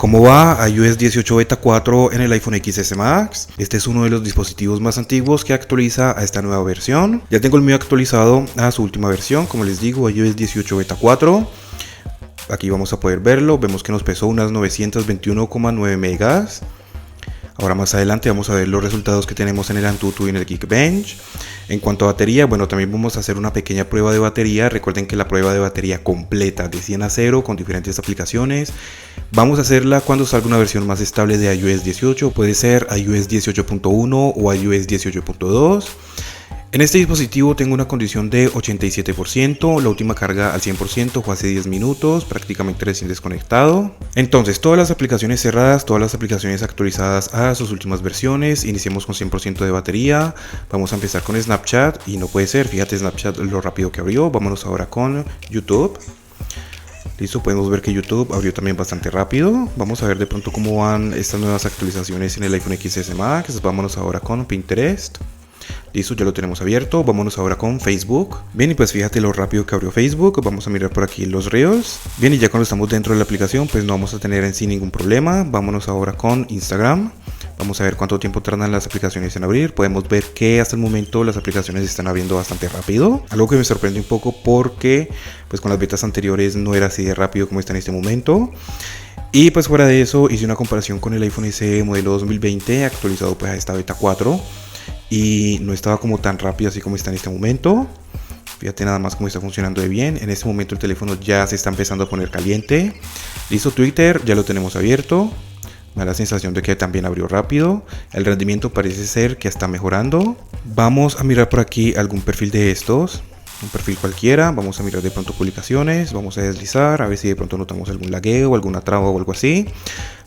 ¿Cómo va iOS 18 Beta 4 en el iPhone XS Max? Este es uno de los dispositivos más antiguos que actualiza a esta nueva versión. Ya tengo el mío actualizado a su última versión, como les digo, iOS 18 Beta 4. Aquí vamos a poder verlo, vemos que nos pesó unas 921,9 megas. Ahora más adelante vamos a ver los resultados que tenemos en el Antutu y en el Geekbench. En cuanto a batería, bueno, también vamos a hacer una pequeña prueba de batería. Recuerden que la prueba de batería completa de 100 a 0 con diferentes aplicaciones vamos a hacerla cuando salga una versión más estable de iOS 18. Puede ser iOS 18.1 o iOS 18.2. En este dispositivo tengo una condición de 87%, la última carga al 100% fue hace 10 minutos, prácticamente recién desconectado. Entonces, todas las aplicaciones cerradas, todas las aplicaciones actualizadas a sus últimas versiones. Iniciemos con 100% de batería. Vamos a empezar con Snapchat y no puede ser, fíjate Snapchat lo rápido que abrió. Vámonos ahora con YouTube. Listo, podemos ver que YouTube abrió también bastante rápido. Vamos a ver de pronto cómo van estas nuevas actualizaciones en el iPhone XS Max. Vámonos ahora con Pinterest. Listo, ya lo tenemos abierto. Vámonos ahora con Facebook. Bien, y pues fíjate lo rápido que abrió Facebook. Vamos a mirar por aquí los Reels. Bien, y ya cuando estamos dentro de la aplicación, pues no vamos a tener en sí ningún problema. Vámonos ahora con Instagram. Vamos a ver cuánto tiempo tardan las aplicaciones en abrir. Podemos ver que hasta el momento las aplicaciones están abriendo bastante rápido. Algo que me sorprende un poco porque pues con las betas anteriores no era así de rápido como está en este momento. Y pues fuera de eso hice una comparación con el iPhone SE modelo 2020 actualizado pues a esta beta 4. Y no estaba como tan rápido así como está en este momento. Fíjate nada más cómo está funcionando de bien. En este momento el teléfono ya se está empezando a poner caliente. Listo, Twitter ya lo tenemos abierto. Me da la sensación de que también abrió rápido. El rendimiento parece ser que está mejorando. Vamos a mirar por aquí algún perfil de estos. Un perfil cualquiera. Vamos a mirar de pronto publicaciones. Vamos a deslizar a ver si de pronto notamos algún lagueo, alguna traba o algo así.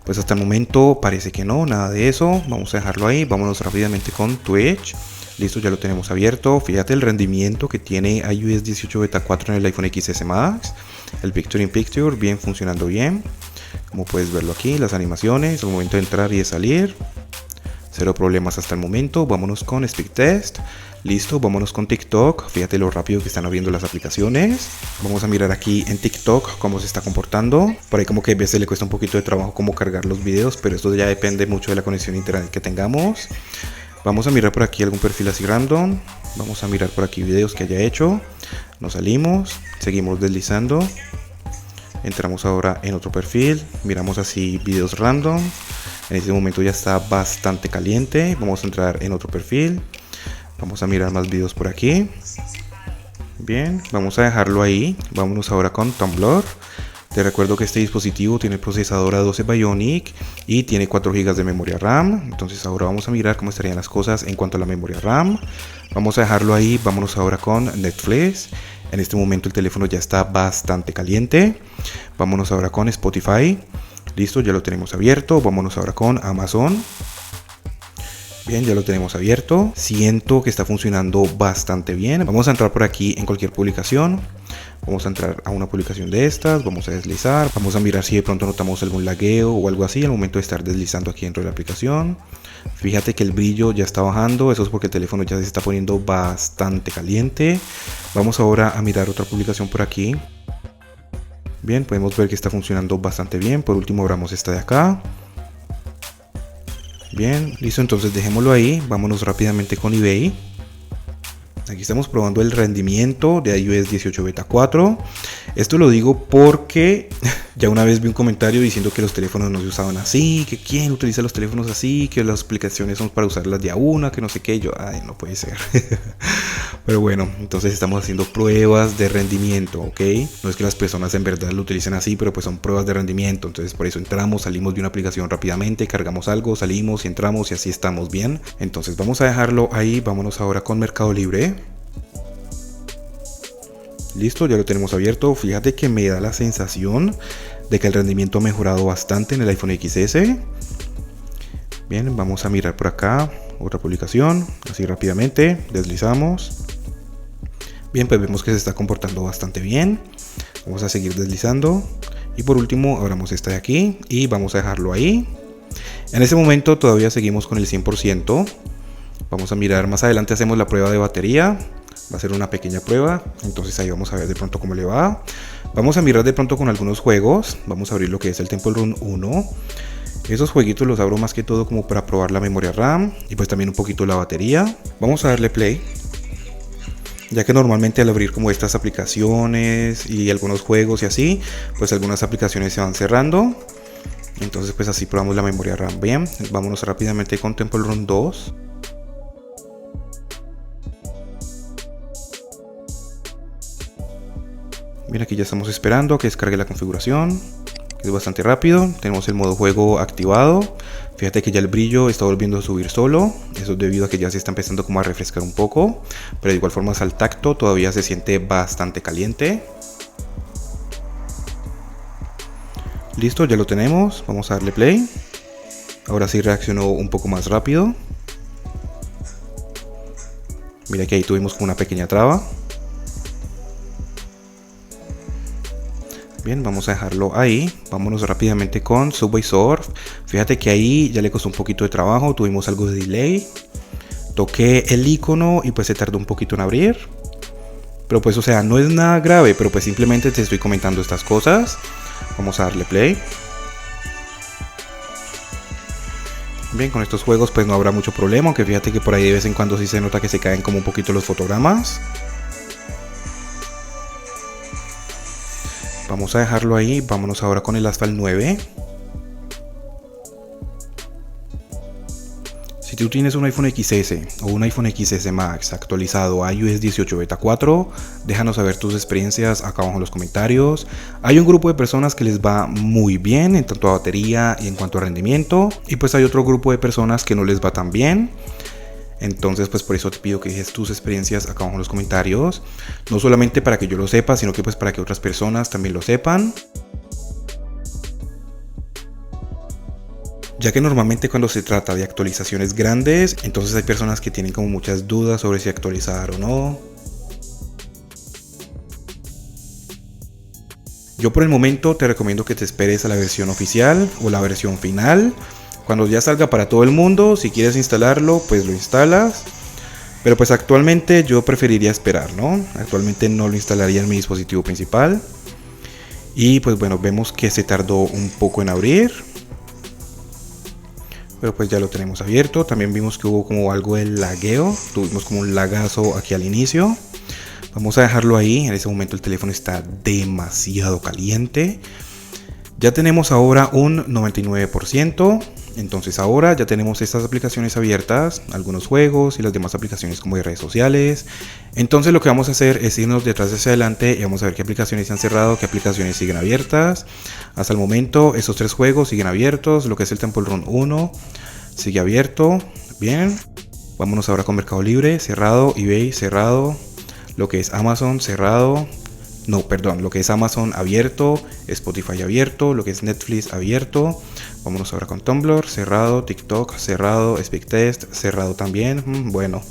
Pues hasta el momento parece que no, nada de eso. Vamos a dejarlo ahí. Vámonos rápidamente con Twitch. Listo, ya lo tenemos abierto. Fíjate el rendimiento que tiene iOS 18 Beta 4 en el iPhone XS Max. El Picture in Picture bien funcionando bien. Como puedes verlo aquí, las animaciones, al momento de entrar y de salir. Cero problemas hasta el momento. Vámonos con Speed Test. Listo, vámonos con TikTok. Fíjate lo rápido que están abriendo las aplicaciones. Vamos a mirar aquí en TikTok cómo se está comportando. Por ahí como que a veces le cuesta un poquito de trabajo como cargar los videos, pero esto ya depende mucho de la conexión a internet que tengamos. Vamos a mirar por aquí algún perfil así random. Vamos a mirar por aquí videos que haya hecho. Nos salimos, seguimos deslizando. Entramos ahora en otro perfil. Miramos así videos random. En este momento ya está bastante caliente. Vamos a entrar en otro perfil. Vamos a mirar más videos por aquí. Bien, vamos a dejarlo ahí. Vámonos ahora con Tumblr. Te recuerdo que este dispositivo tiene procesador A12 Bionic y tiene 4 GB de memoria RAM. Entonces ahora vamos a mirar cómo estarían las cosas en cuanto a la memoria RAM. Vamos a dejarlo ahí. Vámonos ahora con Netflix. En este momento el teléfono ya está bastante caliente. Vámonos ahora con Spotify. Listo, ya lo tenemos abierto. Vámonos ahora con Amazon. Bien, ya lo tenemos abierto. Siento que está funcionando bastante bien. Vamos a entrar por aquí en cualquier publicación. Vamos a entrar a una publicación de estas. Vamos a deslizar. Vamos a mirar si de pronto notamos algún lagueo o algo así al momento de estar deslizando aquí dentro de la aplicación. Fíjate que el brillo ya está bajando. Eso es porque el teléfono ya se está poniendo bastante caliente. Vamos ahora a mirar otra publicación por aquí. Bien, podemos ver que está funcionando bastante bien. Por último abramos esta de acá. Bien, listo, entonces dejémoslo ahí. Vámonos rápidamente con eBay. Aquí estamos probando el rendimiento de iOS 18 Beta 4. Esto lo digo porque ya una vez vi un comentario diciendo que los teléfonos no se usaban así, que quién utiliza los teléfonos así, que las aplicaciones son para usarlas de a una, que no sé qué. Yo, ay, no puede ser. Pero bueno, entonces estamos haciendo pruebas de rendimiento, ¿ok? No es que las personas en verdad lo utilicen así, pero pues son pruebas de rendimiento. Entonces por eso entramos, salimos de una aplicación rápidamente, cargamos algo, salimos y entramos y así estamos bien. Entonces vamos a dejarlo ahí. Vámonos ahora con Mercado Libre. Listo, ya lo tenemos abierto. Fíjate que me da la sensación de que el rendimiento ha mejorado bastante en el iPhone XS. Bien, vamos a mirar por acá otra publicación, así rápidamente, deslizamos. Bien, pues vemos que se está comportando bastante bien. Vamos a seguir deslizando. Y por último, abramos esta de aquí y vamos a dejarlo ahí. En este momento todavía seguimos con el 100%. Vamos a mirar, más adelante hacemos la prueba de batería. Va a ser una pequeña prueba, entonces ahí vamos a ver de pronto cómo le va. Vamos a mirar de pronto con algunos juegos. Vamos a abrir lo que es el Temple Run 1. Esos jueguitos los abro más que todo como para probar la memoria RAM y pues también un poquito la batería. Vamos a darle play, ya que normalmente al abrir como estas aplicaciones y algunos juegos y así, pues algunas aplicaciones se van cerrando. Entonces pues así probamos la memoria RAM. Bien, vámonos rápidamente con Temple Run 2. Bien, aquí ya estamos esperando a que descargue la configuración. Es bastante rápido. Tenemos el modo juego activado. Fíjate que ya el brillo está volviendo a subir solo. Eso es debido a que ya se está empezando como a refrescar un poco. Pero de igual forma al tacto todavía se siente bastante caliente. Listo, ya lo tenemos. Vamos a darle play. Ahora sí reaccionó un poco más rápido. Mira que ahí tuvimos como una pequeña traba. Bien, vamos a dejarlo ahí. Vámonos rápidamente con Subway Surf. Fíjate que ahí ya le costó un poquito de trabajo. Tuvimos algo de delay. Toqué el icono y pues se tardó un poquito en abrir. Pero pues o sea, no es nada grave. Pero pues simplemente te estoy comentando estas cosas. Vamos a darle play. Bien, con estos juegos pues no habrá mucho problema. Aunque fíjate que por ahí de vez en cuando sí se nota que se caen como un poquito los fotogramas. Vamos a dejarlo ahí, vámonos ahora con el Asphalt 9. Si tú tienes un iPhone XS o un iPhone XS Max actualizado a iOS 18 Beta 4, déjanos saber tus experiencias acá abajo en los comentarios. Hay un grupo de personas que les va muy bien en tanto a batería y en cuanto a rendimiento, y pues hay otro grupo de personas que no les va tan bien. Entonces pues por eso te pido que dejes tus experiencias acá abajo en los comentarios. No solamente para que yo lo sepa, sino que pues para que otras personas también lo sepan. Ya que normalmente cuando se trata de actualizaciones grandes, entonces hay personas que tienen como muchas dudas sobre si actualizar o no. Yo por el momento te recomiendo que te esperes a la versión oficial o la versión final. Cuando ya salga para todo el mundo, si quieres instalarlo, pues lo instalas. Pero pues actualmente yo preferiría esperar, ¿no? Actualmente no lo instalaría en mi dispositivo principal. Y pues bueno, vemos que se tardó un poco en abrir. Pero pues ya lo tenemos abierto. También vimos que hubo como algo de lagueo. Tuvimos como un lagazo aquí al inicio. Vamos a dejarlo ahí. En ese momento el teléfono está demasiado caliente. Ya tenemos ahora un 99%. Entonces ahora ya tenemos estas aplicaciones abiertas, algunos juegos y las demás aplicaciones como de redes sociales. Entonces lo que vamos a hacer es irnos detrás hacia adelante y vamos a ver qué aplicaciones se han cerrado, qué aplicaciones siguen abiertas. Hasta el momento estos tres juegos siguen abiertos. Lo que es el Temple Run 1 sigue abierto. Bien, vámonos ahora con Mercado Libre, cerrado. eBay cerrado. Lo que es Amazon cerrado. No, perdón, lo que es Amazon abierto, Spotify abierto, lo que es Netflix abierto. Vámonos ahora con Tumblr, cerrado, TikTok cerrado, SpeakTest cerrado también. Bueno,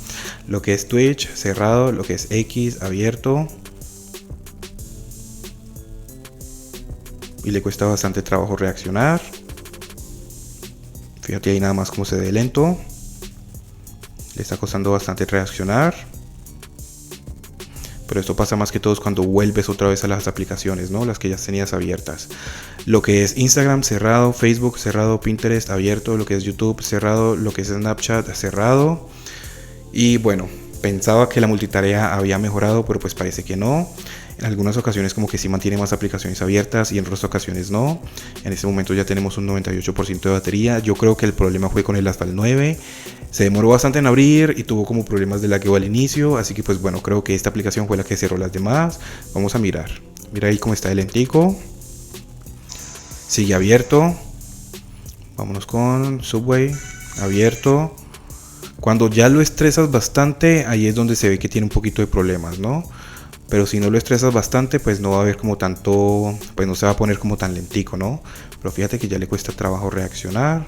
lo que es Twitch cerrado, lo que es X abierto. Y le cuesta bastante trabajo reaccionar. Fíjate ahí nada más cómo se ve lento. Le está costando bastante reaccionar. Pero esto pasa más que todo cuando vuelves otra vez a las aplicaciones, ¿no? Las que ya tenías abiertas. Lo que es Instagram cerrado, Facebook cerrado, Pinterest abierto, lo que es YouTube cerrado, lo que es Snapchat cerrado. Y bueno, pensaba que la multitarea había mejorado, pero pues parece que no. En algunas ocasiones como que sí mantiene más aplicaciones abiertas y en otras ocasiones no. En este momento ya tenemos un 98% de batería. Yo creo que el problema fue con el Asphalt 9. Se demoró bastante en abrir y tuvo como problemas de lagueo al inicio. Así que pues bueno, creo que esta aplicación fue la que cerró las demás. Vamos a mirar. Mira ahí cómo está el lentico. Sigue abierto. Vámonos con Subway. Abierto. Cuando ya lo estresas bastante, ahí es donde se ve que tiene un poquito de problemas, ¿no? Pero si no lo estresas bastante, pues no va a haber como tanto, pues no se va a poner como tan lentico, ¿no? Pero fíjate que ya le cuesta trabajo reaccionar.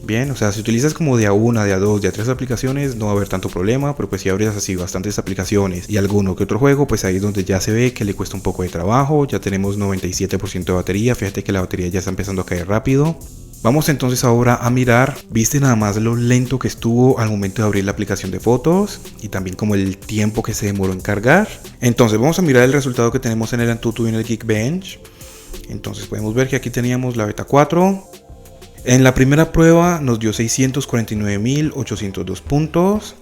Bien, o sea, si utilizas como de a una, de a dos, de a tres aplicaciones, no va a haber tanto problema. Pero pues si abres así bastantes aplicaciones y alguno que otro juego, pues ahí es donde ya se ve que le cuesta un poco de trabajo. Ya tenemos 97% de batería, fíjate que la batería ya está empezando a caer rápido. Vamos entonces ahora a mirar, viste nada más lo lento que estuvo al momento de abrir la aplicación de fotos y también como el tiempo que se demoró en cargar. Entonces vamos a mirar el resultado que tenemos en el Antutu y en el Geekbench. Entonces podemos ver que aquí teníamos la beta 4. En la primera prueba nos dio 649.802 puntos.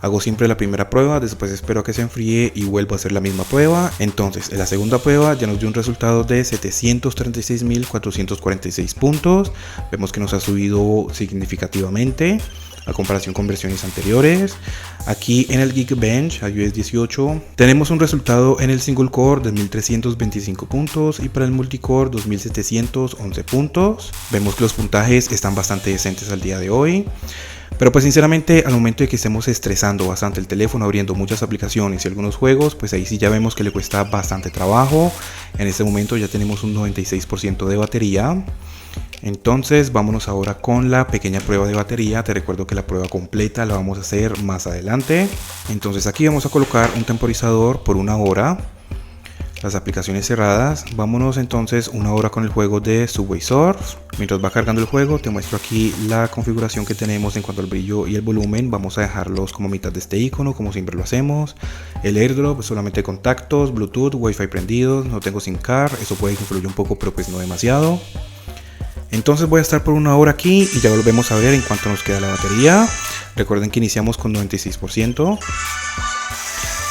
Hago siempre la primera prueba, después espero a que se enfríe y vuelvo a hacer la misma prueba. Entonces, en la segunda prueba ya nos dio un resultado de 736.446 puntos. Vemos que nos ha subido significativamente a comparación con versiones anteriores. Aquí en el Geekbench, iOS 18, tenemos un resultado en el single core de 1.325 puntos y para el multicore 2.711 puntos. Vemos que los puntajes están bastante decentes al día de hoy. Pero pues sinceramente al momento de que estemos estresando bastante el teléfono abriendo muchas aplicaciones y algunos juegos, pues ahí sí ya vemos que le cuesta bastante trabajo. En este momento ya tenemos un 96% de batería. Entonces vámonos ahora con la pequeña prueba de batería. Te recuerdo que la prueba completa la vamos a hacer más adelante. Entonces aquí vamos a colocar un temporizador por 1 hora. Las aplicaciones cerradas. Vámonos entonces 1 hora con el juego de Subway Surf. Mientras va cargando el juego te muestro aquí la configuración que tenemos en cuanto al brillo y el volumen. Vamos a dejarlos como mitad de este icono, como siempre lo hacemos. El airdrop solamente contactos, Bluetooth, Wi-Fi prendidos, no tengo SIM card, eso puede que influya un poco pero pues no demasiado. Entonces voy a estar por 1 hora aquí y ya volvemos a ver en cuánto nos queda la batería. Recuerden que iniciamos con 96%.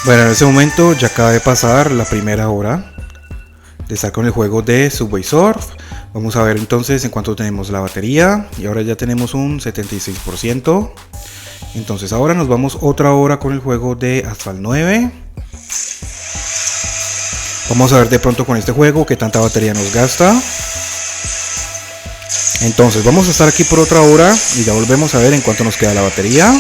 Bueno, en ese momento ya acaba de pasar la primera hora de estar con el juego de Subway Surf. Vamos a ver entonces en cuánto tenemos la batería y ahora ya tenemos un 76%. Entonces ahora nos vamos otra hora con el juego de Asphalt 9. Vamos a ver de pronto con este juego qué tanta batería nos gasta. Entonces vamos a estar aquí por otra hora y ya volvemos a ver en cuánto nos queda la batería.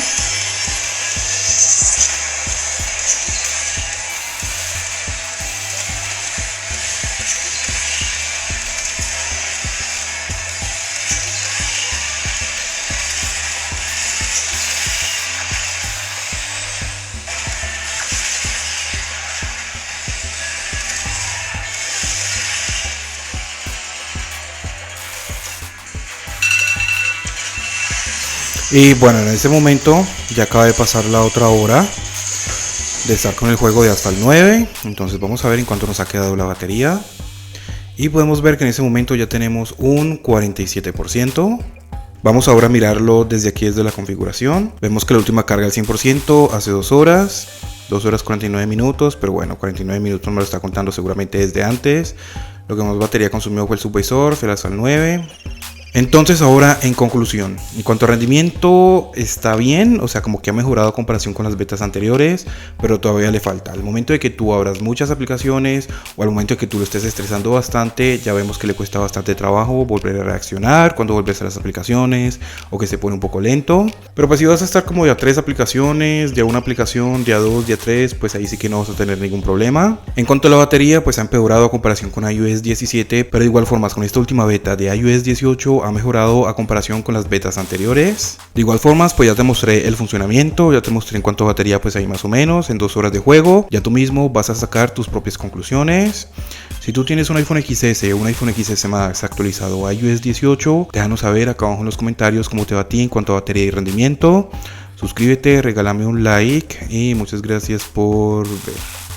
Y bueno, en este momento ya acaba de pasar la otra hora de estar con el juego de Asphalt 9. Entonces vamos a ver en cuánto nos ha quedado la batería. Y podemos ver que en ese momento ya tenemos un 47%. Vamos ahora a mirarlo desde aquí, desde la configuración. Vemos que la última carga al 100% hace 2 horas. 2 horas 49 minutos, pero bueno, 49 minutos me lo está contando seguramente desde antes. Lo que más batería consumió fue el Subway Surf, el Asphalt 9. Entonces ahora en conclusión, en cuanto a rendimiento está bien, o sea como que ha mejorado a comparación con las betas anteriores, pero todavía le falta. Al momento de que tú abras muchas aplicaciones o al momento de que tú lo estés estresando bastante, ya vemos que le cuesta bastante trabajo volver a reaccionar cuando vuelves a las aplicaciones o que se pone un poco lento. Pero pues si vas a estar como de a 3 aplicaciones, de a una aplicación, de a 2, de a 3, pues ahí sí que no vas a tener ningún problema. En cuanto a la batería, pues ha empeorado a comparación con iOS 17, pero de igual forma con esta última beta de iOS 18 ha mejorado a comparación con las betas anteriores. De igual forma, pues ya te mostré el funcionamiento, ya te mostré en cuánto batería pues hay más o menos en 2 horas de juego. Ya tú mismo vas a sacar tus propias conclusiones. Si tú tienes un iPhone XS o un iPhone XS Max actualizado a iOS 18, déjanos saber acá abajo en los comentarios cómo te va a ti en cuanto a batería y rendimiento. Suscríbete, regálame un like y muchas gracias por ver.